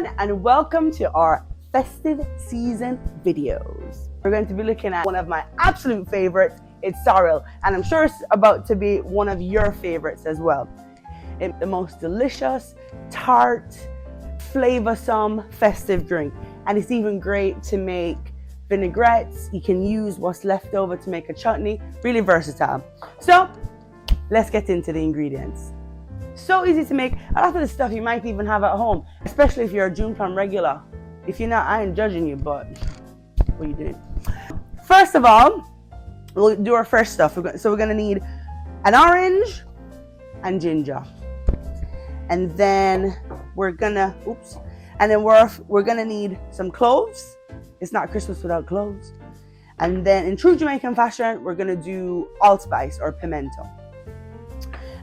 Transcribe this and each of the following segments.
everyone, and welcome to our festive season videos. We're going to be looking at one of my absolute favorites. It's sorrel, and I'm sure it's about to be one of your favorites as well. It's the most delicious, tart, flavorsome festive drink, and it's even great to make vinaigrettes. You can use what's left over to make a chutney. Really versatile. So let's get into the ingredients. So easy to make. A lot of the stuff you might even have at home, especially if you're a June Plum regular. If you're not, I ain't judging you, but what are you doing? First of all, we'll do our first stuff. So we're gonna need an orange and ginger, and then we're gonna we're gonna need some cloves. It's not Christmas without cloves. And then in true Jamaican fashion, we're gonna do allspice or pimento.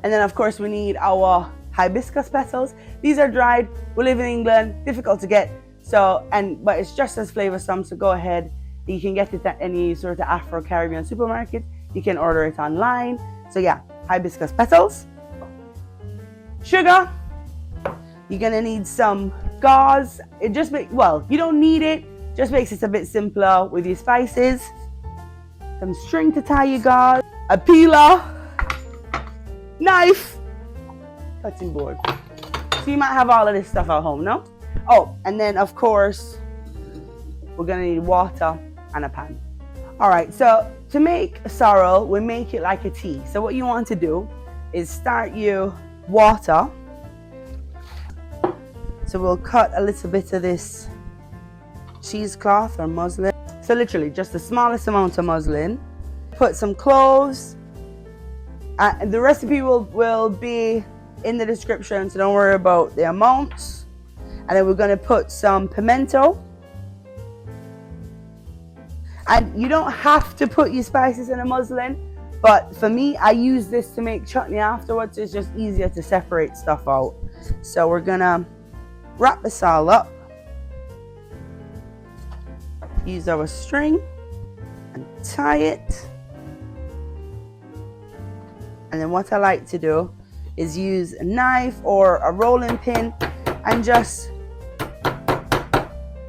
And then of course we need our hibiscus petals. These are dried. We live in England, difficult to get. But it's just as flavorsome. So go ahead. You can get it at any sort of Afro-Caribbean supermarket. You can order it online. So yeah, hibiscus petals, sugar. You're gonna need some gauze. You don't need it. Just makes it a bit simpler with your spices. Some string to tie your gauze, a peeler, knife, cutting board. So you might have all of this stuff at home, no? Oh, and then of course, we're gonna need water and a pan. All right, so to make sorrel, we make it like a tea. So what you want to do is start your water. So we'll cut a little bit of this cheesecloth or muslin. So literally just the smallest amount of muslin. Put some cloves. And the recipe will be in the description, so don't worry about the amounts. And then we're going to put some pimento. And you don't have to put your spices in a muslin, but for me, I use this to make chutney afterwards. It's just easier to separate stuff out. So we're going to wrap this all up. Use our string and tie it. And then what I like to do is use a knife or a rolling pin and just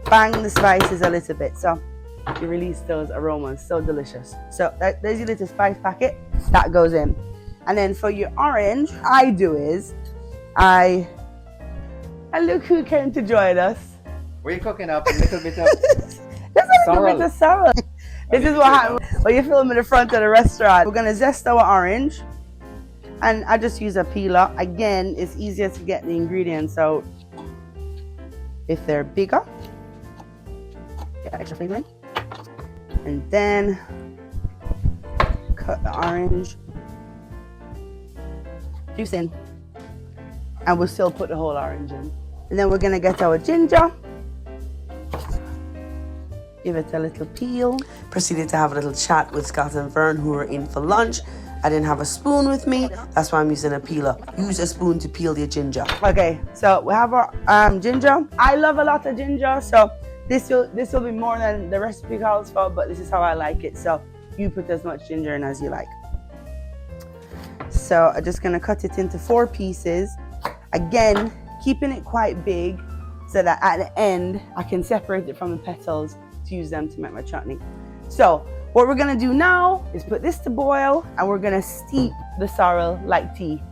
bang the spices a little bit so you release those aromas. So delicious. So there's your little spice packet that goes in. And then for your orange, I look who came to join us. We're cooking up a little bit of sorrel. Sorrel. This is what happens when you film in the front of the restaurant. We're gonna zest our orange. And I just use a peeler. Again, it's easier to get the ingredients out if they're bigger. Get extra flavoring. And then cut the orange juice in. And we'll still put the whole orange in. And then we're gonna get our ginger. Give it a little peel. Proceeded to have a little chat with Scott and Vern, who were in for lunch. I didn't have a spoon with me, that's why I'm using a peeler. Use a spoon to peel your ginger. Okay, so we have our ginger. I love a lot of ginger, so this will be more than the recipe calls for, but this is how I like it. So you put as much ginger in as you like. So I'm just gonna cut it into 4 pieces. Again, keeping it quite big so that at the end I can separate it from the petals to use them to make my chutney. So what we're gonna do now is put this to boil, and we're gonna steep the sorrel like tea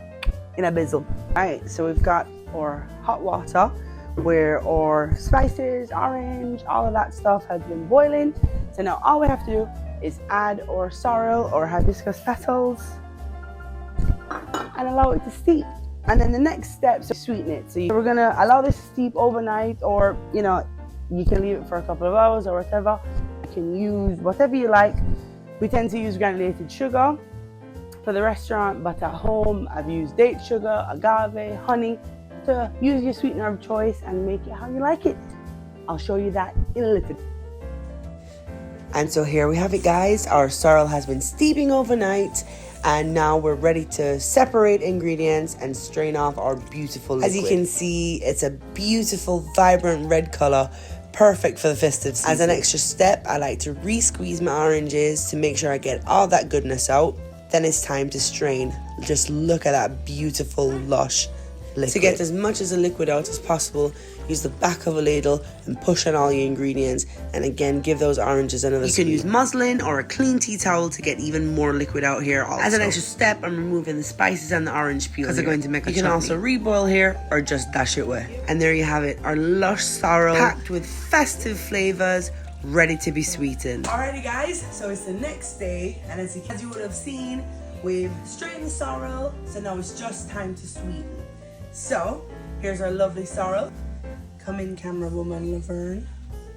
in a bizzle. All right, so we've got our hot water where our spices, orange, all of that stuff has been boiling. So now all we have to do is add our sorrel or hibiscus petals and allow it to steep. And then the next step is to sweeten it. So we're gonna allow this to steep overnight, or you can leave it for a couple of hours or whatever. You can use whatever you like. We tend to use granulated sugar for the restaurant, but at home I've used date sugar, agave, honey. So use your sweetener of choice and make it how you like it. I'll show you that in a little bit. And so here we have it, guys. Our sorrel has been steeping overnight, and now we're ready to separate ingredients and strain off our beautiful liquid. As you can see, it's a beautiful, vibrant red color, perfect for the festive season. As an extra step, I like to re-squeeze my oranges to make sure I get all that goodness out. Then it's time to strain. Just look at that beautiful, lush, liquid. To get as much as the liquid out as possible, use the back of a ladle and push on all the ingredients, and again give those oranges another squeeze. You can use muslin or a clean tea towel to get even more liquid out here also. As an extra step, I'm removing the spices and the orange peel because they're going to make a chutney. You can also reboil here or just dash it away. And there you have it, our lush sorrel packed with festive flavors, ready to be sweetened. Alrighty guys, so it's the next day, and as you would have seen, we've straightened the sorrel, so now it's just time to sweeten. So here's our lovely sorrel. Come in, camera woman Laverne.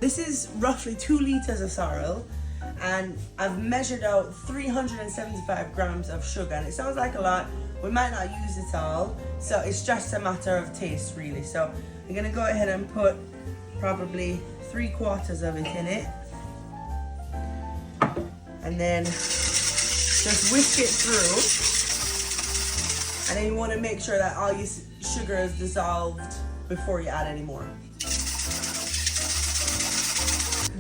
This is roughly 2 liters of sorrel, and I've measured out 375 grams of sugar, and it sounds like a lot. We might not use it all, so it's just a matter of taste really. So I'm gonna go ahead and put probably 3/4 of it in it, and then just whisk it through. And then you want to make sure that all your sugar is dissolved before you add any more.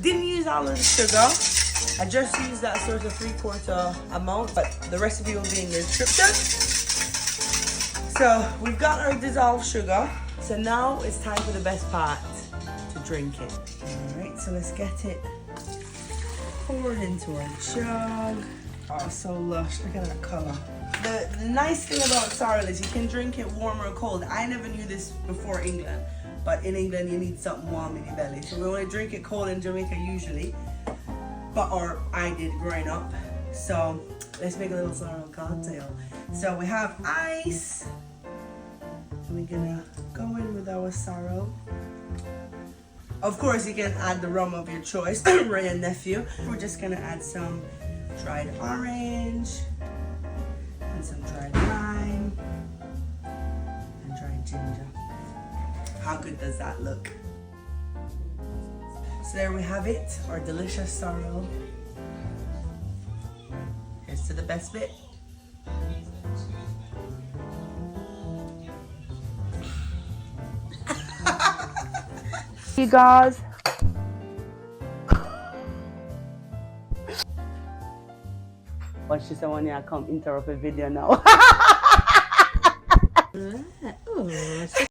Didn't use all of the sugar. I just used that sort of 3/4 amount, but the recipe will be in the description. So we've got our dissolved sugar. So now it's time for the best part, to drink it. All right, so let's get it poured into our jug. Oh, so lush, look at that color. The nice thing about sorrel is you can drink it warm or cold. I never knew this before England, but in England you need something warm in your belly. So we only drink it cold in Jamaica usually, or I did growing up. So let's make a little sorrel cocktail. So we have ice, and we're gonna go in with our sorrel. Of course you can add the rum of your choice, Ray and nephew. We're just gonna add some dried orange, and some dried lime, and dried ginger. How good does that look? So there we have it, our delicious sorrel. Here's to the best bit. You guys. Watch this one, yeah, come interrupt a video now.